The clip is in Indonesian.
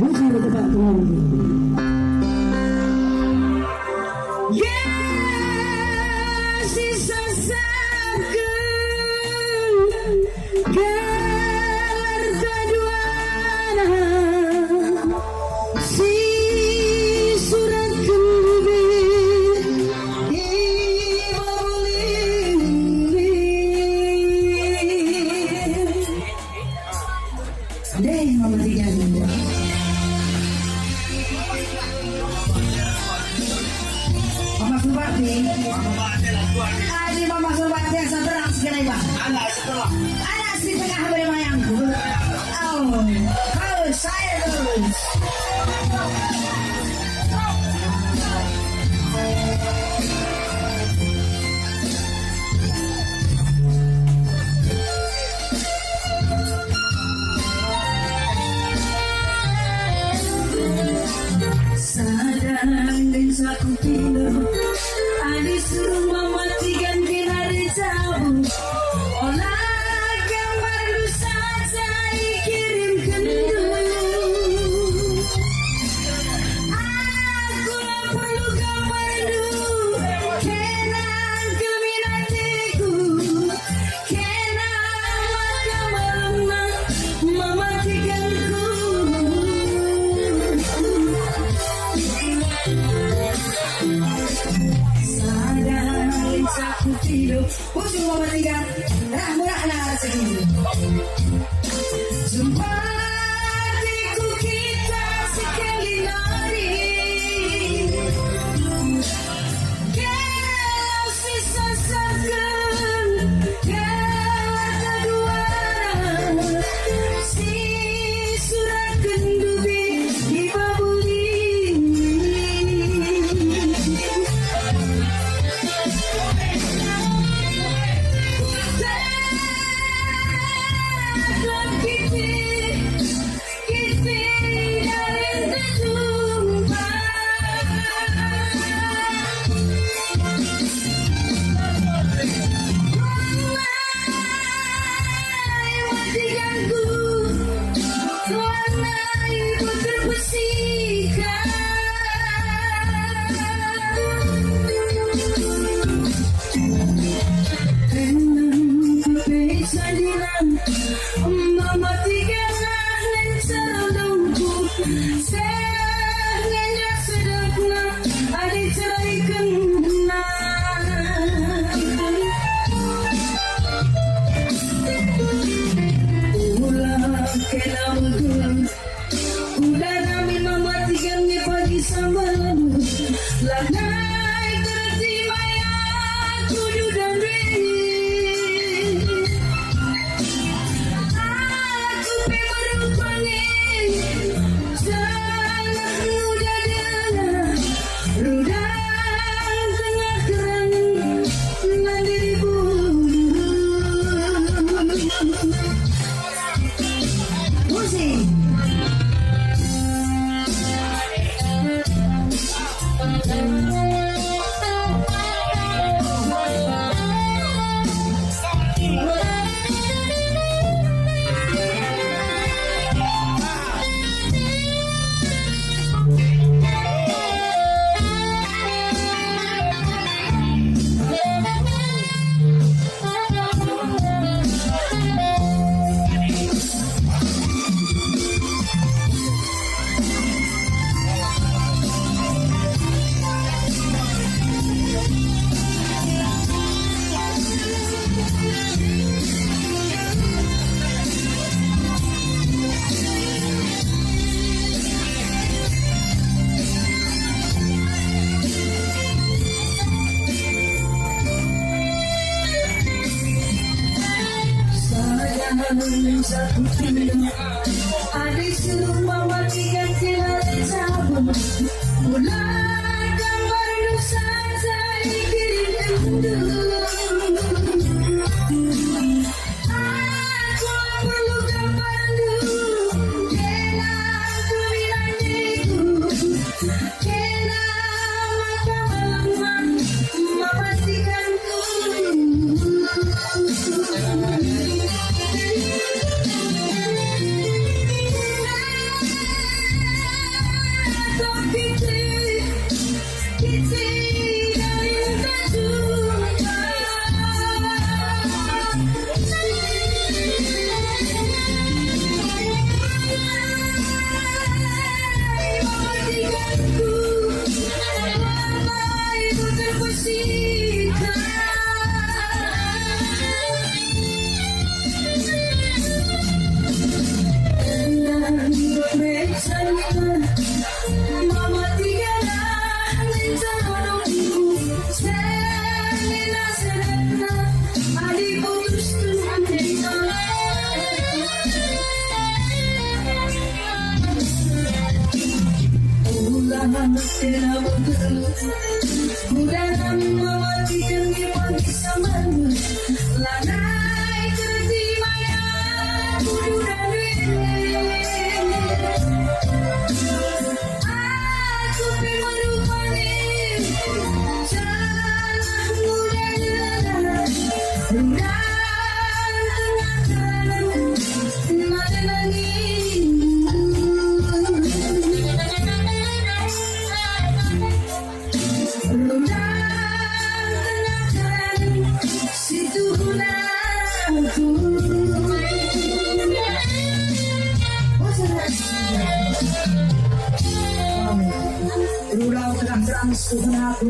Musim tempat turun. Anak di tengah bermayangku. Oh, harus saya terus. Sadang dan saku tidur, adi suruh mematikan kinari cabut. Olah gambar lu saja dikirimkan dulu. Aku tak perlu gambar dulu. Kenang keminatiku, kenang maka mematikanku. Sadang saku tidur, pusing mematikan. Murah-murah segini. Jumpa hatiku kita sekali lari. Kalau sisa segan, kata dua. Si surat kendubi di babuli. Adik suruh mematikan kinari cabut. Mulai gambar lu saja dikirimkan dulu. Aku perlu gambar dulu. Kenang keminatiku, kenang maka mematikanku. tinamagalo. Mula nang mamatikan di pag-isaman, lanay tertimaya kudu dan aku pemerupani jalan muda jalan dan tengah-tengah nada nangis. Rurang terang-terang sudah aku